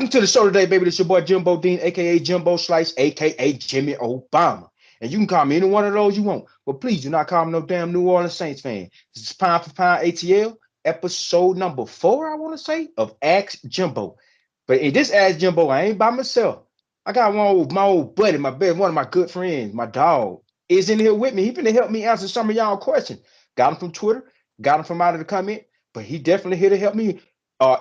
Welcome to the show today, baby. This your boy Jimbo Dean, aka Jimbo Slice, aka Jimmy Obama. And you can call me any one of those you want. But please do not call me no damn New Orleans Saints fan. This is Pound for Pound ATL, episode number 4, I want to say, of Ask Jimbo. But in this Ask Jimbo, I ain't by myself. I got my old buddy, one of my good friends, my dog, is in here with me. He finna help me answer some of y'all questions. Got him from Twitter, got him from out of the comment, but he definitely here to help me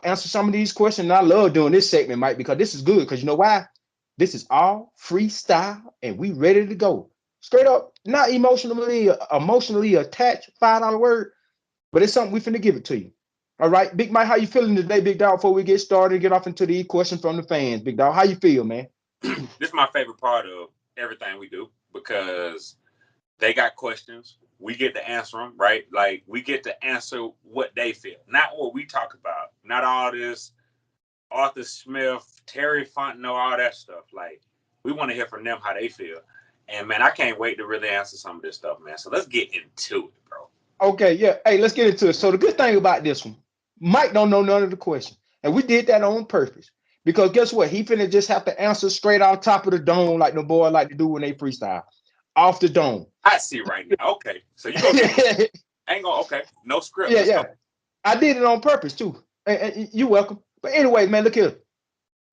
answer some of these questions. And I love doing this segment, Mike, because this is good. Because you know why? This is all freestyle, and we ready to go. Straight up, not emotionally attached. $5 word, but it's something we finna give it to you. All right, Big Mike, how you feeling today, Big Dog? Before we get started and get off into the question from the fans, Big Dog, how you feel, man? This is my favorite part of everything we do because they got questions. We get to answer them, right? Like, we get to answer what they feel, not what we talk about. Not all this Arthur Smith, Terry Fontenot, all that stuff. Like, we want to hear from them how they feel. And, man, I can't wait to really answer some of this stuff, man. So let's get into it, bro. Okay, yeah. Hey, let's get into it. So the good thing about this one, Mike don't know none of the questions. And we did that on purpose. Because guess what? He finna just have to answer straight off top of the dome like the boy like to do when they freestyle. Off the dome. I see right now. Okay. So you gonna ain't gonna okay. No script. Yeah, yeah. I did it on purpose too. And you welcome. But anyway, man, look here.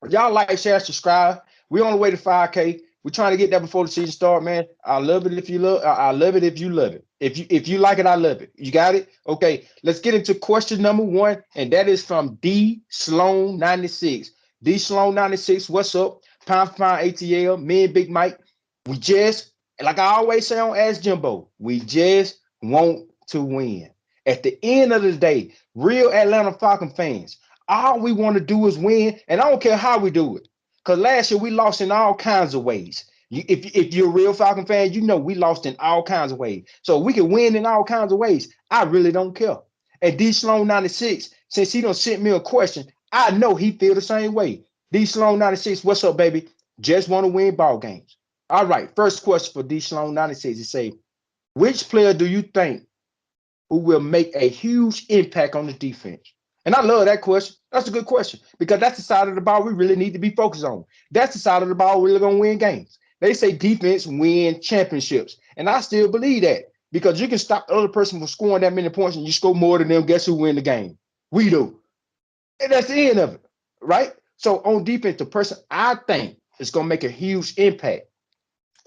Y'all like, share, subscribe. We on the way to 5K. We're trying to get there before the season start, man. I love it if you love. I love it if you love it. If you like it, I love it. You got it? Okay. Let's get into question number 1, and that is from D Sloan 96. D Sloan 96. What's up? Pound for Pound ATL. Me and Big Mike. We just, like I always say on Ask Jimbo, we just want to win. At the end of the day, real Atlanta Falcon fans, all we want to do is win, and I don't care how we do it. Because last year we lost in all kinds of ways. If you're a real Falcon fan, you know we lost in all kinds of ways. So we can win in all kinds of ways. I really don't care. And D Sloan 96, since he done sent me a question, I know he feel the same way. D Sloan 96, what's up, baby? Just want to win ball games. All right, first question for D Sloan 96 is say, which player do you think who will make a huge impact on the defense? And I love that question. That's a good question because that's the side of the ball we really need to be focused on. That's the side of the ball we're really going to win games. They say defense win championships. And I still believe that because you can stop the other person from scoring that many points and you score more than them. Guess who win the game? We do. And that's the end of it, right? So on defense, the person I think is going to make a huge impact.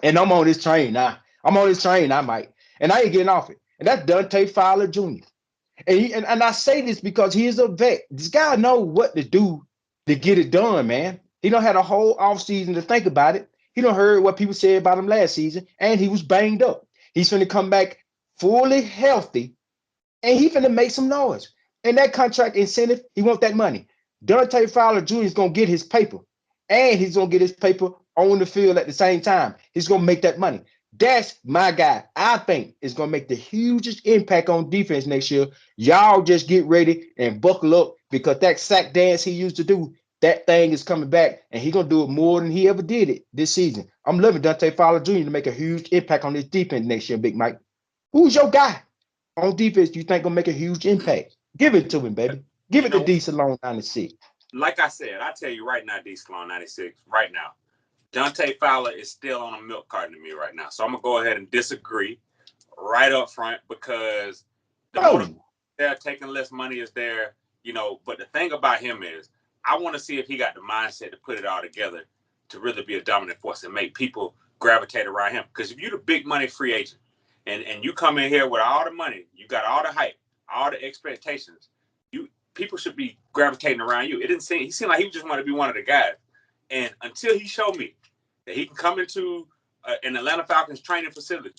And I'm on this train now. Mike. And I ain't getting off it. And that's Dante Fowler Jr. And I say this because he is a vet. This guy know what to do to get it done, man. He don't had a whole offseason to think about it. He don't heard what people said about him last season, and he was banged up. He's finna come back fully healthy, and he finna make some noise. And that contract incentive, he want that money. Dante Fowler Jr. is gonna get his paper, and he's gonna get his paper on the field at the same time. He's gonna make that money. That's my guy. I think is gonna make the hugest impact on defense next year. Y'all just get ready and buckle up because that sack dance he used to do, that thing is coming back, and he's gonna do it more than he ever did it this season. I'm loving Dante Fowler Jr. to make a huge impact on this defense next year, Big Mike. Who's your guy on defense you think gonna make a huge impact? Give it to him, baby. Give it to D Salone 96. Like I said, I tell you right now, D Salone 96, right now. Dante Fowler is still on a milk carton to me right now. So I'm going to go ahead and disagree right up front because the motive there, taking less money is there, but the thing about him is I want to see if he got the mindset to put it all together to really be a dominant force and make people gravitate around him. Because if you're the big money free agent and you come in here with all the money, you got all the hype, all the expectations, people should be gravitating around you. He seemed like he just wanted to be one of the guys. And until he showed me that he can come into an Atlanta Falcons training facility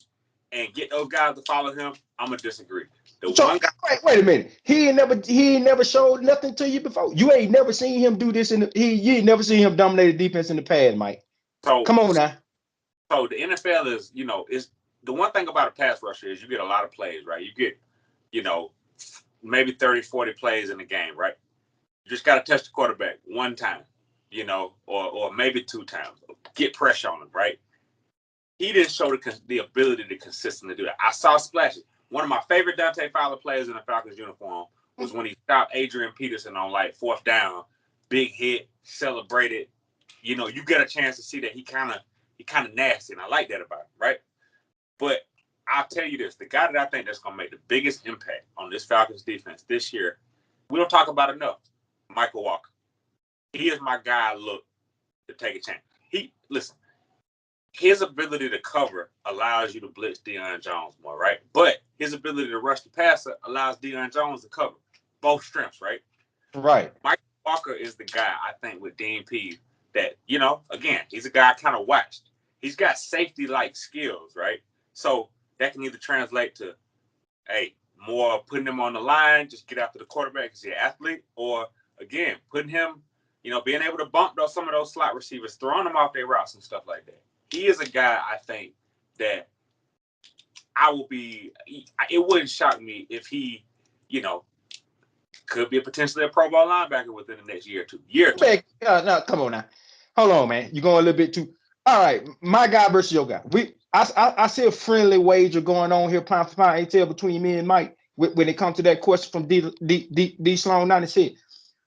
and get those guys to follow him, I'm gonna disagree. Wait a minute. He ain't never showed nothing to you before. You ain't never seen him do this you ain't never seen him dominate the defense in the past, Mike. So come on now. So the NFL is, is the one thing about a pass rusher is you get a lot of plays, right? You get, maybe 30, 40 plays in the game, right? You just got to touch the quarterback one time, or maybe 2 times. Get pressure on him, right? He didn't show the ability to consistently do that. I saw splashes. One of my favorite Dante Fowler plays in a Falcons uniform was when he stopped Adrian Peterson on 4th down big hit, celebrated. You know, you get a chance to see that he kind of nasty, and I like that about him, right? But I'll tell you this: the guy that I think that's going to make the biggest impact on this Falcons defense this year, we don't talk about enough. Michael Walker. He is my guy. Look to take a chance. Listen. His ability to cover allows you to blitz Deion Jones more, right? But his ability to rush the passer allows Deion Jones to cover. Both strengths, right? Right. Mike Walker is the guy, I think, with DNP that, you know, again, he's a guy I kind of watched. He's got safety-like skills, right? So that can either translate to, hey, more putting him on the line, just get after the quarterback because he's an athlete, or, again, putting him, you know, being able to bump some of those slot receivers, throwing them off their routes and stuff like that. He is a guy, I think, that it wouldn't shock me if he, you know, could be potentially a Pro Bowl linebacker within the next year or two. No, come on now. Hold on, man. You're going a little bit too. All right, my guy versus your guy. I see a friendly wager going on here, pound for pound intel between me and Mike when it comes to that question from D Sloan 96.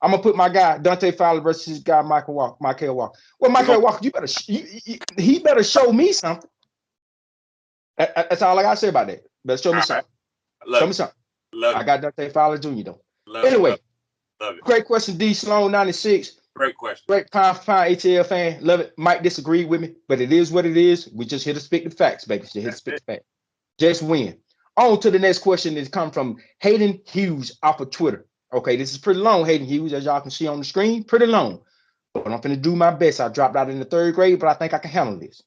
I'm gonna put my guy Dante Fowler versus his guy Michael Walker. Well, Michael Walker, he better show me something. That's all I gotta say about that. Better show me something. Show me something. I got Dante Fowler Jr. though. Anyway, love it. Great question, D Sloan 96. Great question. Great pound for pound ATL fan. Love it. Might disagree with me, but it is what it is. We just here to speak the facts, baby. Just here to speak the facts. Just win. On to the next question is come from Hayden Hughes off of Twitter. Okay, this is pretty long, Hayden Hughes, as y'all can see on the screen. Pretty long. But I'm going to do my best. I dropped out in the 3rd grade, but I think I can handle this.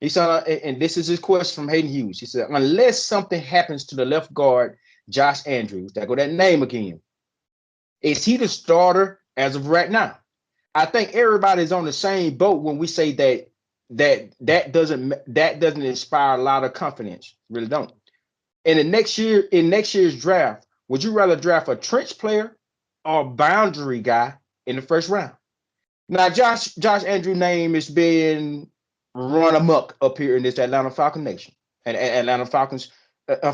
He said, and this is his question from Hayden Hughes. He said, unless something happens to the left guard, Josh Andrews, there go that name again. Is he the starter as of right now? I think everybody's on the same boat when we say that doesn't inspire a lot of confidence. Really don't. And in next year's draft, would you rather draft a trench player or a boundary guy in the 1st round? Now, Josh Andrews' name is being run amok up here in this Atlanta Falcon nation and Atlanta Falcons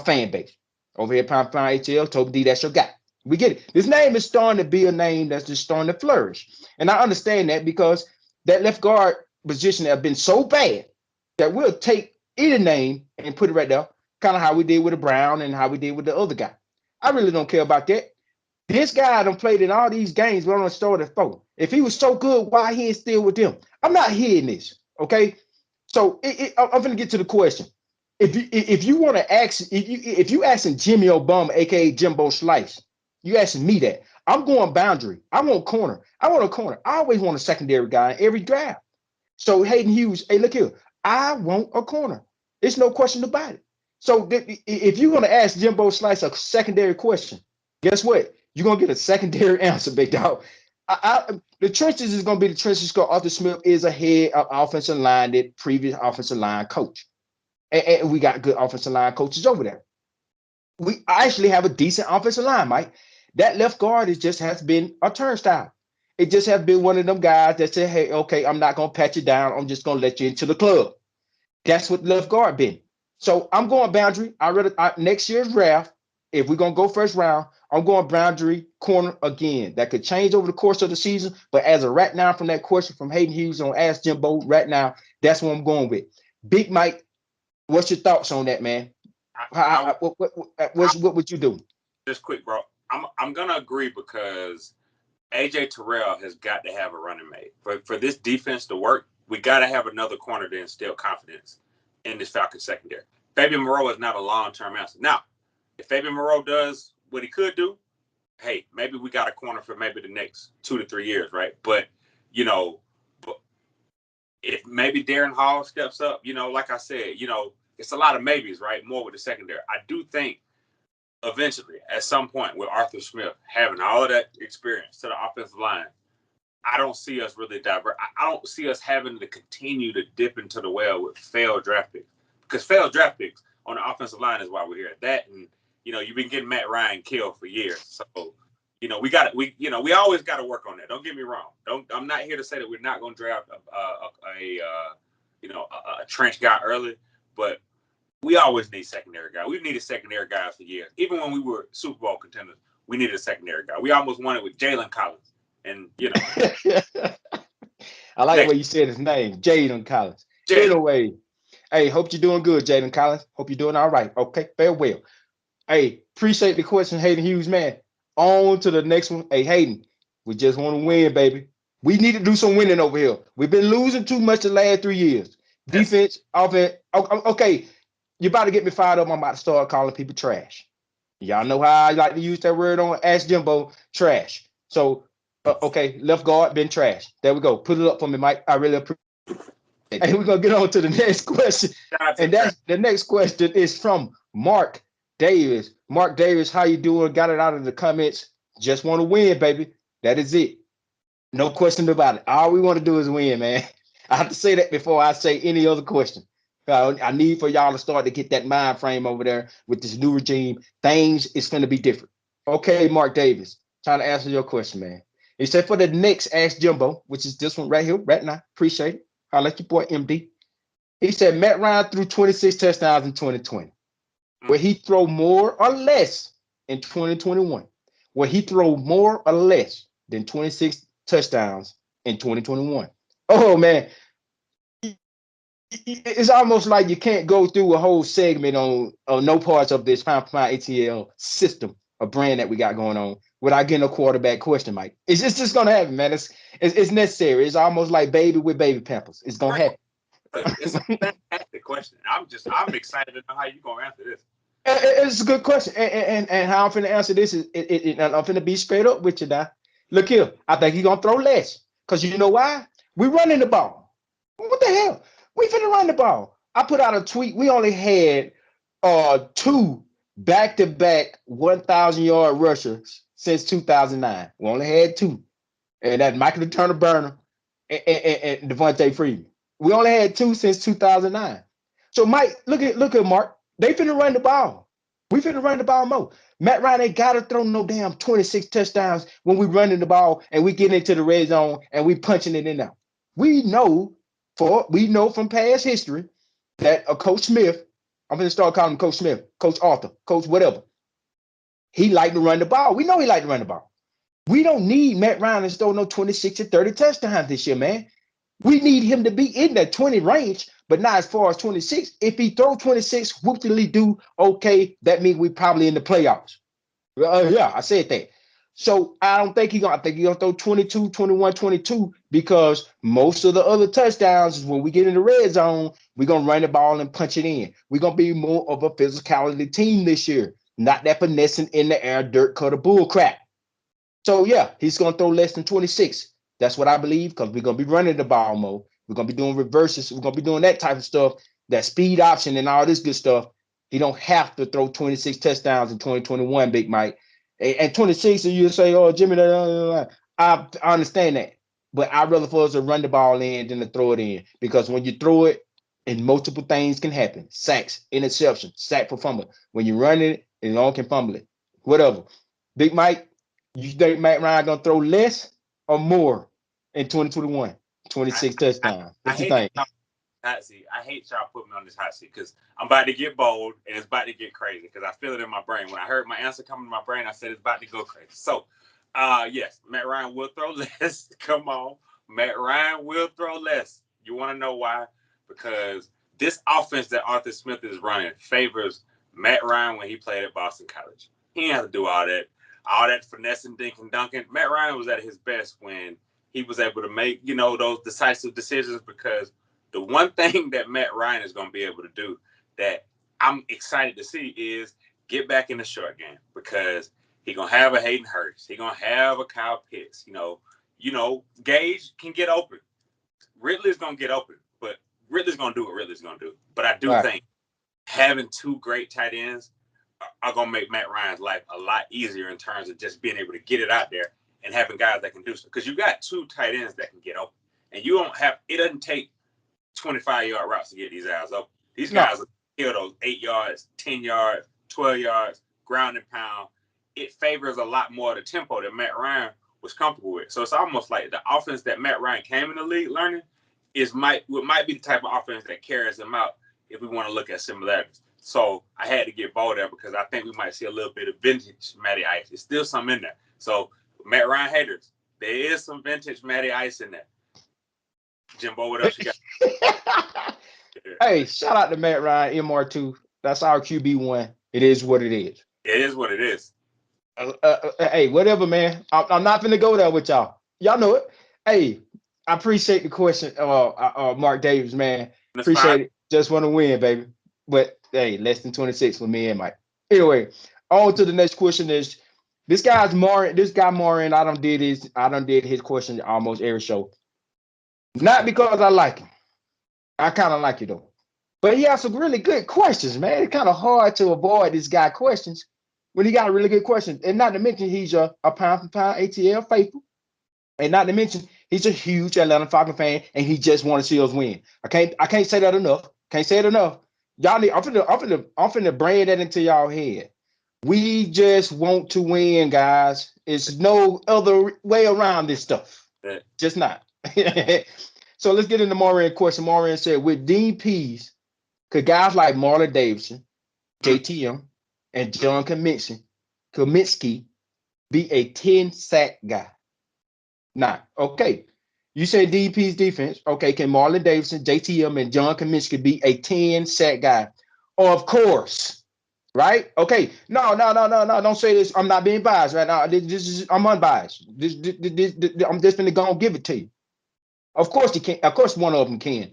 fan base. Over here, Pound HL, Toby D, that's your guy. We get it. This name is starting to be a name that's just starting to flourish. And I understand that because that left guard position has been so bad that we'll take either name and put it right there, kind of how we did with the Brown and how we did with the other guy. I really don't care about that. This guy done played in all these games, but on started 4. If he was so good, why he ain't still with them? I'm not hearing this, okay? So I'm gonna get to the question. If you want to ask, if you asking Jimmy Obama, aka Jimbo Slice, you asking me that. I'm going boundary. I want corner. I want a corner. I always want a secondary guy in every draft. So Hayden Hughes, hey, look here. I want a corner. There's no question about it. So if you're gonna ask Jimbo Slice a secondary question, guess what? You're gonna get a secondary answer, big dog. The trenches is gonna be the trenches because Arthur Smith is a head of offensive line, that previous offensive line coach. And we got good offensive line coaches over there. We actually have a decent offensive line, Mike. That left guard has been a turnstile. It just has been one of them guys that said, hey, okay, I'm not gonna pat you down. I'm just gonna let you into the club. That's what left guard been. So I'm going boundary. Next year's draft, if we're gonna go 1st round, I'm going boundary corner again. That could change over the course of the season, but as of right now, from that question from Hayden Hughes on Ask Jimbo, right now, that's what I'm going with. Big Mike, what's your thoughts on that, man? What would you do? Just quick, bro. I'm gonna agree because AJ Terrell has got to have a running mate for this defense to work. We got to have another corner to instill confidence in this Falcons secondary. Fabian Moreau is not a long-term answer. Now, if Fabian Moreau does what he could do, hey, maybe we got a corner for maybe the next 2 to 3 years, right? But, you know, if maybe Darren Hall steps up, you know, like I said, you know, it's a lot of maybes, right? More with the secondary. I do think eventually, at some point, with Arthur Smith having all of that experience to the offensive line, I don't see us really divert. I don't see us having to continue to dip into the well with failed draft picks, because failed draft picks on the offensive line is why we're here. That, and you know, you've been getting Matt Ryan killed for years, so you know we always got to work on that. Don't get me wrong. I'm not here to say that we're not going to draft a trench guy early, but we always need secondary guy. We've needed secondary guys for years. Even when we were Super Bowl contenders, we needed a secondary guy. We almost won it with Jalen Collins And you know, I like the next, way you said his name, Jaden Collins. Jalen. Anyway, hey, hope you're doing good, Jaden Collins. Hope you're doing all right. Okay, farewell. Hey, appreciate the question, Hayden Hughes, man. On to the next one. Hey, Hayden, we just want to win, baby. We need to do some winning over here. We've been losing too much the last 3 years. Yes. Defense, offense. Okay, you're about to get me fired up. I'm about to start calling people trash. Y'all know how I like to use that word on Ask Jimbo, trash. So, okay, left guard, been trash. There we go. Put it up for me, Mike. I really appreciate it. And we're going to get on to the next question. Shout out to And that's the next question is from Mark Davis. Mark Davis, how you doing? Got it out of the comments. Just want to win, baby. That is it. No question about it. All we want to do is win, man. I have to say that before I say any other question. I need for y'all to start to get that mind frame over there with this new regime. Things is going to be different. Okay, Mark Davis, trying to answer your question, man. He said for the next Ask Jimbo, which is this one right here, right now. Appreciate it. I like your boy MD. He said Matt Ryan threw 26 touchdowns in 2020. Will he throw more or less in 2021? Will he throw more or less than 26 touchdowns in 2021? Oh man, it's almost like you can't go through a whole segment on no parts of this pound for pound ATL system, a brand that we got going on, without getting a quarterback question, Mike. It's just gonna happen, man. It's necessary. It's almost like baby with baby pampers. It's gonna happen. It's a fantastic question. I'm excited to know how you're gonna answer this. It's a good question, and how I'm finna answer this is I'm finna be straight up with you now. Look here, I think he's gonna throw less because you know why? We running the ball. What the hell? We finna run the ball. I put out a tweet. We only had two back-to-back 1,000-yard rushers since 2009. We only had two, and that's Michael Turner Burner and Devontae Freeman. We only had two since 2009. So Mike, look at Mark. They finna run the ball. We finna run the ball more. Matt Ryan ain't gotta throw no damn 26 touchdowns when we running the ball and we get into the red zone and we punching it in there. We know from past history that a Coach Smith, I'm gonna start calling him Coach Smith, Coach Arthur, Coach whatever. He liked to run the ball. We know he liked to run the ball. We don't need Matt Ryan to throw no 26 or 30 touchdowns this year, man. We need him to be in that 20 range, but not as far as 26. If he throw 26, whoop-de-lee-do, okay, that means we probably in the playoffs. Yeah, I said that. So I don't think I think he's gonna throw 22, 21, 22 because most of the other touchdowns is when we get in the red zone, we're gonna run the ball and punch it in. We're gonna be more of a physicality team this year, not that finessing in the air, dirt cutter bull crap. So yeah, he's gonna throw less than 26. That's what I believe because we're gonna be running the ball more. We're gonna be doing reverses. We're gonna be doing that type of stuff, that speed option and all this good stuff. He don't have to throw 26 touchdowns in 2021, Big Mike. And 26, and you say, "Oh, Jimmy," I understand that, but I'd rather for us to run the ball in than to throw it in because when you throw it, and multiple things can happen: sacks, interception, sack for fumble. When you run it, and long can fumble it, whatever. Big Mike, you think Matt Ryan gonna throw less or more in 2021? 26 touchdowns. I What you hate think? hot seat. I hate y'all putting me on this hot seat because I'm about to get bold and it's about to get crazy because I feel it in my brain. When I heard my answer coming to my brain, I said it's about to go crazy. So, yes, Matt Ryan will throw less. Come on. Matt Ryan will throw less. You want to know why? Because this offense that Arthur Smith is running favors Matt Ryan when he played at Boston College. He didn't have to do all that finessing, dinking, dunking. Matt Ryan was at his best when he was able to make, those decisive decisions because the one thing that Matt Ryan is going to be able to do that I'm excited to see is get back in the short game because he's going to have a Hayden Hurst. He's going to have a Kyle Pitts. Gage can get open. Ridley's going to get open, but Ridley's going to do what Ridley's going to do. But I do think having two great tight ends are going to make Matt Ryan's life a lot easier in terms of just being able to get it out there and having guys that can do so. Because you got two tight ends that can get open. And it doesn't take 25-yard routes to get these guys open. These guys will kill those 8 yards, 10 yards, 12 yards, ground and pound. It favors a lot more of the tempo that Matt Ryan was comfortable with. So it's almost like the offense that Matt Ryan came in the league learning might be the type of offense that carries him out if we want to look at similarities. So I had to get bold there because I think we might see a little bit of vintage Matty Ice. There's still some in there. So Matt Ryan haters, There is some vintage Matty Ice in there. Jimbo, what else you got? Hey, shout out to Matt Ryan, MR2. That's our QB1. It is what it is. It is what it is. Hey, whatever, man. I'm not finna go there with y'all. Y'all know it. Hey, I appreciate the question, Mark Davis, man. Appreciate it. Just want to win, baby. But hey, less than 26 for me and Mike. Anyway, on to the next question is this guy Maureen, I done did his question almost every show. Not because I like him. I kind of like it though. But he has some really good questions, man. It's kind of hard to avoid this guy questions when he got a really good question. And not to mention he's a pound for pound ATL faithful. And not to mention he's a huge Atlanta Falcons fan and he just want to see us win. I can't say that enough. Can't say it enough. Y'all need I'm finna brand that into y'all head. We just want to win, guys. It's no other way around this stuff. Just not. So let's get into Maureen's question. Maureen said, with Dean Pease, could guys like Marlon Davidson, JTM, and John Kaminsky be a 10-sack guy? Nah, okay. You said Dean Pease defense. Okay, can Marlon Davidson, JTM, and John Kaminsky be a 10-sack guy? Of course. Right? Okay. No. Don't say this. I'm not being biased right now. I'm unbiased. I'm just gonna go and give it to you. Of course you can. Of course one of them can.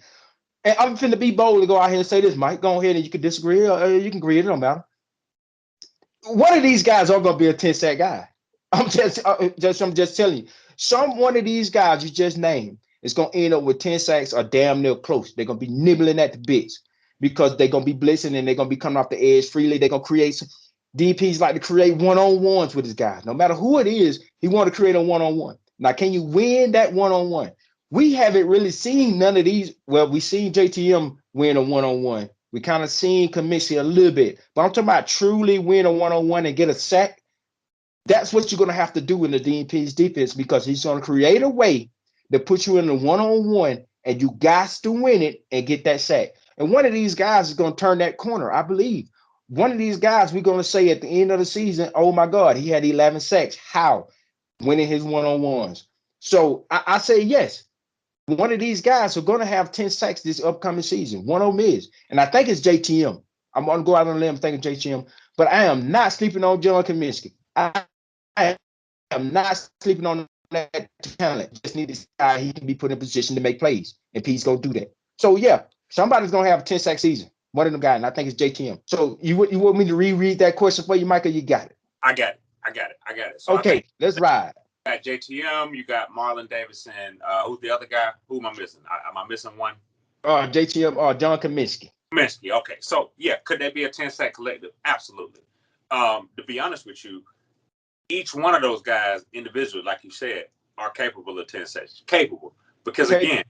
And I'm finna be bold to go out here and say this, Mike. Go ahead and you can disagree or you can agree. It don't matter. One of these guys are gonna be a 10-sack guy. I'm just telling you. One of these guys you just named is gonna end up with 10 sacks or damn near close. They're gonna be nibbling at the bits because they're gonna be blitzing and they're gonna be coming off the edge freely. They're gonna create some DPs like to create one-on-ones with his guys. No matter who it is, he want to create a one-on-one. Now, can you win that one-on-one? We haven't really seen none of these. Well, we seen JTM win a one-on-one. We kind of seen Kaminsky a little bit, but I'm talking about truly win a one-on-one and get a sack. That's what you're going to have to do in the DP's defense because he's going to create a way to put you in the one-on-one and you got to win it and get that sack. And one of these guys is going to turn that corner, I believe. One of these guys, we're going to say at the end of the season, oh my God, he had 11 sacks. How? Winning his one-on-ones. So I say yes. One of these guys are going to have 10 sacks this upcoming season. One of them is. And I think it's JTM. I'm going to go out on a limb thinking JTM. But I am not sleeping on John Kaminsky. I am not sleeping on that talent. Just need this guy. He can be put in position to make plays. And P's going to do that. So, yeah, somebody's going to have a 10-sack season. One of them guys. And I think it's JTM. So you want me to reread that question for you, Michael? You got it. I got it. So okay, let's ride. You got JTM, you got Marlon Davidson. Who's the other guy? Who am I missing? Am I missing one? JTM or John Kaminsky. Kaminsky, okay. So, yeah, could they be a 10-sack collective? Absolutely. To be honest with you, each one of those guys individually, like you said, are capable of 10 sacks. Capable. Because, again,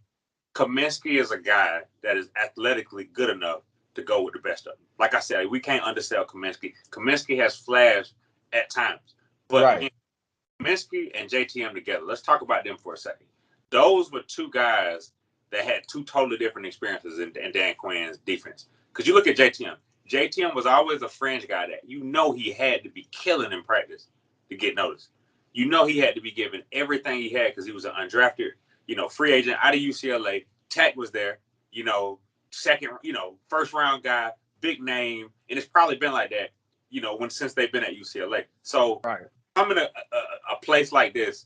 Kaminsky is a guy that is athletically good enough to go with the best of them. Like I said, we can't undersell Kaminsky. Kaminsky has flashed at times. But again, Kaminsky and JTM together, let's talk about them for a second. Those were two guys that had two totally different experiences in Dan Quinn's defense. Because you look at JTM. JTM was always a fringe guy that he had to be killing in practice to get noticed. He had to be given everything he had because he was an undrafted, free agent out of UCLA. Tech was there, second, first round guy, big name. And it's probably been like that, since they've been at UCLA. So I'm in a place like this.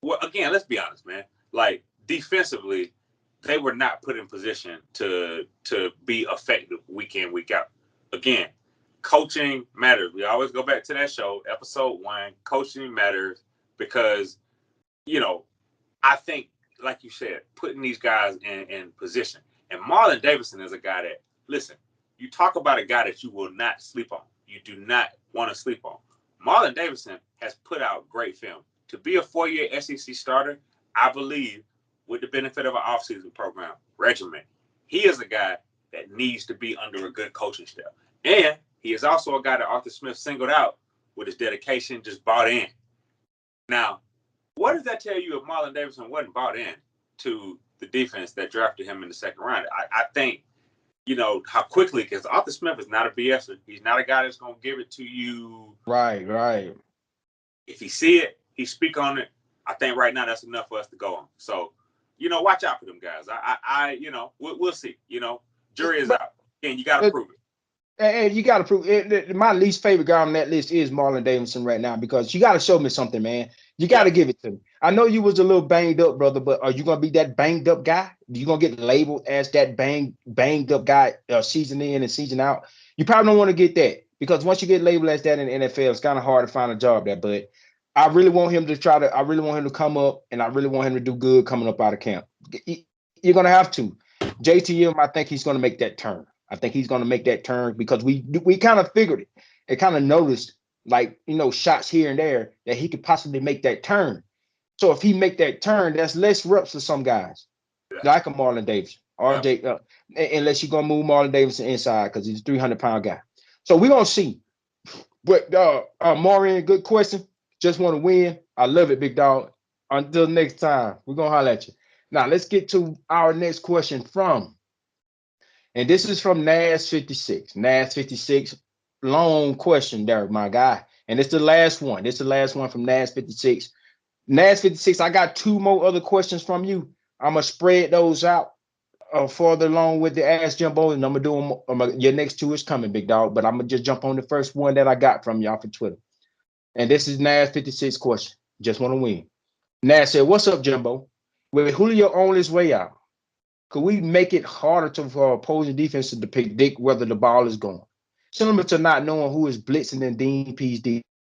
Well, again, let's be honest, man. Like defensively, they were not put in position to be effective week in, week out. Again, coaching matters. We always go back to that show, episode 1. Coaching matters because, I think, like you said, putting these guys in position. And Marlon Davidson is a guy that, listen, you talk about a guy that you will not sleep on. You do not want to sleep on. Marlon Davidson has put out great film. To be a 4-year SEC starter, I believe, with the benefit of an offseason program regimen, he is a guy that needs to be under a good coaching staff. And he is also a guy that Arthur Smith singled out with his dedication, just bought in. Now, what does that tell you if Marlon Davidson wasn't bought in to the defense that drafted him in the second round? I think, how quickly, because Arthur Smith is not a BSer. He's not a guy that's going to give it to you. Right. If he see it, he speak on it. I think right now that's enough for us to go on. So, watch out for them guys. We'll see. Jury is out. And you got to prove it. And you got to prove it. My least favorite guy on that list is Marlon Davidson right now, because you got to show me something, man. You got to give it to me. I know you was a little banged up, brother, but are you going to be that banged up guy? You going to get labeled as that banged up guy season in and season out? You probably don't want to get that, because once you get labeled as that in the NFL, it's kind of hard to find a job there. But I really want him to I really want him to come up, and I really want him to do good coming up out of camp. You're going to have to. JTM, I think he's going to make that turn. I think he's going to make that turn, because we kind of figured it and kind of noticed, like, shots here and there, that he could possibly make that turn. So if he make that turn, that's less reps for some guys, like a Marlon Davidson, RJ, unless you're going to move Marlon Davidson inside, because he's a 300-pound guy. So we're going to see. But Maureen, good question. Just want to win. I love it, big dog. Until next time, we're going to holler at you. Now, let's get to our next question and this is from Nas56. Nas56, long question there, my guy. And it's the last one. It's the last one from Nas56. Nas56, I got two more other questions from you. I'm going to spread those out further along with the Ask Jimbo, and I'm going to do them. Your next two is coming, big dog. But I'm going to just jump on the first one that I got from y'all for Twitter. And this is Nas56 question. Just want to win. Nas said, what's up, Jimbo? With Julio on his way out, could we make it harder for opposing defenses to predict whether the ball is going? Similar to not knowing who is blitzing in DP's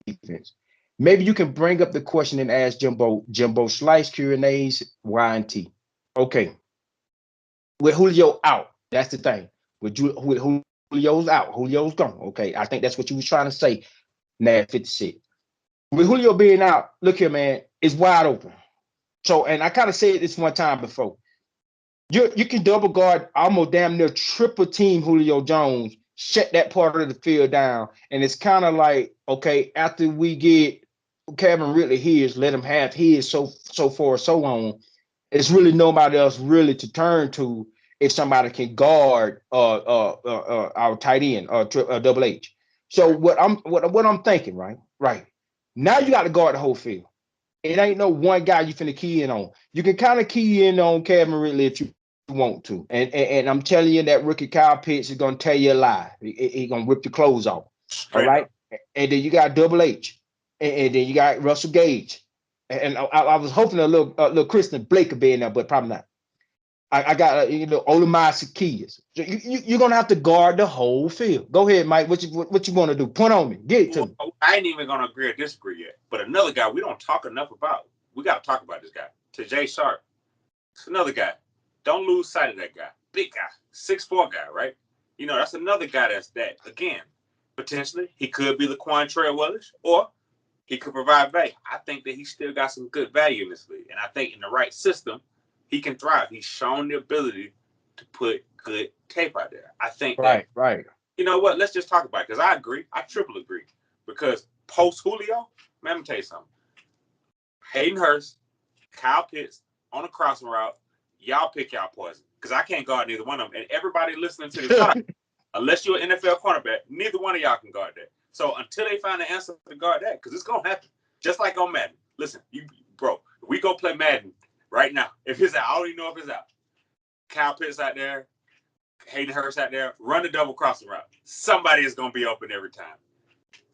defense. Maybe you can bring up the question and ask Jimbo Slice, Q&As, Y, and T. Okay. With Julio out, that's the thing. With Julio's out, Julio's gone. Okay, I think that's what you was trying to say, Nad 56. With Julio being out, look here, man, it's wide open. So, and I kind of said this one time before. You can double guard, almost damn near triple team Julio Jones, shut that part of the field down. And it's kind of like, okay, after we get Kevin Ridley his, let him have his, so forth, so on. It's really nobody else really to turn to if somebody can guard our tight end or Double H. So what I'm thinking, right now, you got to guard the whole field. It ain't no one guy you finna key in on. You can kind of key in on Kevin Ridley if you want to. And I'm telling you, that rookie Kyle Pitts is gonna tell you a lie. He gonna rip your clothes off. All right. And then you got Double H, and then you got Russell Gage. And I was hoping a little Christian Blake could be in there, but probably not. I got Olamide Zaccheaus. So you're gonna have to guard the whole field. Go ahead, Mike. What you want to do? Point on me. Get it to me. I ain't even gonna agree or disagree yet. But another guy we don't talk enough about. We got to talk about this guy, Tajay Sharp. It's another guy. Don't lose sight of that guy. Big guy, 6'4" guy, right? That's another guy that's that. Again, potentially he could be Laquan Treadwell-ish, or he could provide value. I think that he still got some good value in this league, and I think in the right system, he can thrive. He's shown the ability to put good tape out there. I think right. You know what? Let's just talk about it, because I agree. I triple agree. Because post-Julio, man, let me tell you something. Hayden Hurst, Kyle Pitts on a crossing route, y'all pick y'all poison, because I can't guard neither one of them. And everybody listening to this podcast, unless you're an NFL cornerback, neither one of y'all can guard that. So until they find an answer to guard that, because it's going to happen. Just like on Madden. Listen, bro, we go play Madden right now. If it's out, I don't even know if it's out. Kyle Pitts out there, Hayden Hurst out there, run the double crossing route. Somebody is going to be open every time.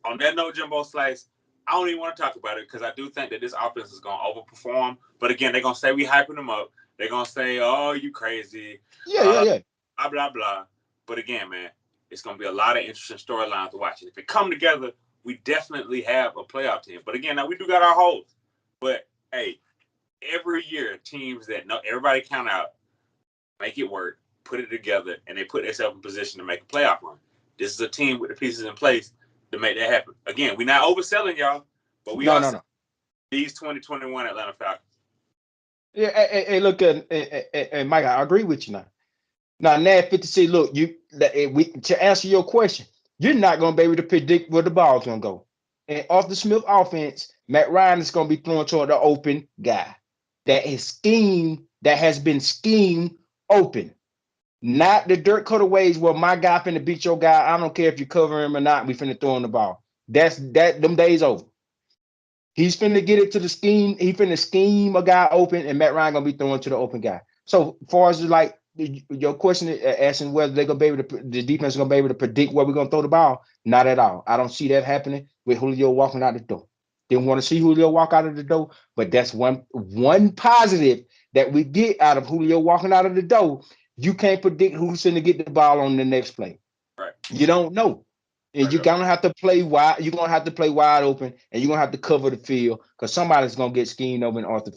On that note, Jimbo Slice, I don't even want to talk about it, because I do think that this offense is going to overperform. But again, they're going to say we hyping them up. They're going to say, oh, you crazy. Yeah. Blah, blah, blah. But again, man, it's going to be a lot of interesting storylines to watch. And if it come together, we definitely have a playoff team. But again, now we do got our holes. But, hey, every year, teams that know everybody count out, make it work, put it together, and they put themselves in position to make a playoff run. This is a team with the pieces in place to make that happen. Again, we're not overselling y'all, but we are these 2021 Atlanta Falcons. Yeah, hey, look, and Mike, I agree with you now. Now, Nat 56, look, to answer your question, you're not going to be able to predict where the ball's going to go. And off the Smith offense, Matt Ryan is going to be throwing toward the open guy. That has been schemed open. Not the dirt cutaways where my guy finna beat your guy. I don't care if you cover him or not. We finna throw him the ball. Them days over. He's finna get it to the scheme. He finna scheme a guy open, and Matt Ryan gonna be throwing to the open guy. So far as like your question asking whether they're gonna be able to, the defense is gonna be able to predict where we're gonna throw the ball, not at all. I don't see that happening with Julio walking out the door. Didn't want to see Julio walk out of the door, but that's one positive that we get out of Julio walking out of the door. You can't predict who's gonna get the ball on the next play. Right. You don't know. And you're gonna have to play wide. You're gonna have to play wide open, and you're gonna have to cover the field because somebody's gonna get schemed over in Arthur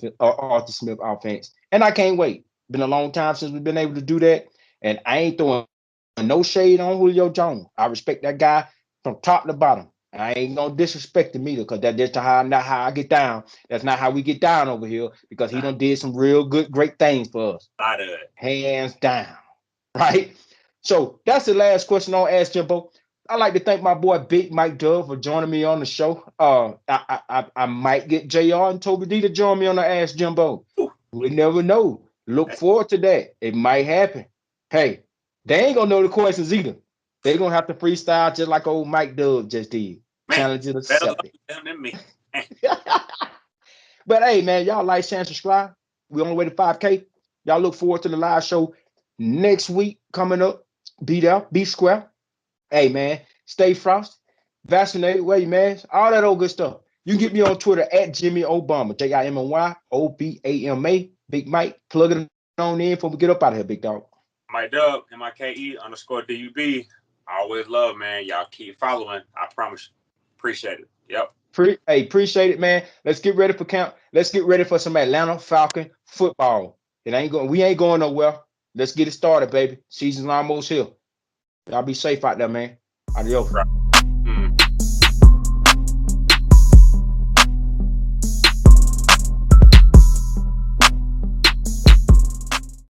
Smith offense. And I can't wait. Been a long time since we've been able to do that, and I ain't throwing no shade on Julio Jones. I respect that guy from top to bottom. I ain't gonna disrespect him either because that's not how I get down. That's not how we get down over here because he done did some real good, great things for us. Hands down, right? So that's the last question on Ask Jimbo. I'd like to thank my boy Big Mike Dove for joining me on the show. I might get JR and Toby D to join me on the Ask Jimbo. We never know. Look forward to that. It might happen. Hey, they ain't gonna know the questions either. They're gonna have to freestyle just like old Mike Dove just did. Challenging accepted. Than me. But hey, man, y'all like, share, and subscribe. We're on the way to 5K. Y'all look forward to the live show next week coming up. Be there, be square. Hey, man, stay frosty, vaccinate, wear your mask, all that old good stuff. You can get me on Twitter at Jimmy Obama, JIMMY OBAMA. Big Mike, plug it on in before we get up out of here, big dog. Mike Dub, MIKE_DUB. Always love, man. Y'all keep following. I promise. Appreciate it. Yep. Appreciate it, man. Let's get ready for camp. Let's get ready for some Atlanta Falcon football. We ain't going nowhere. Let's get it started, baby. Season's almost here. Y'all be safe out there, man. Adios. Right.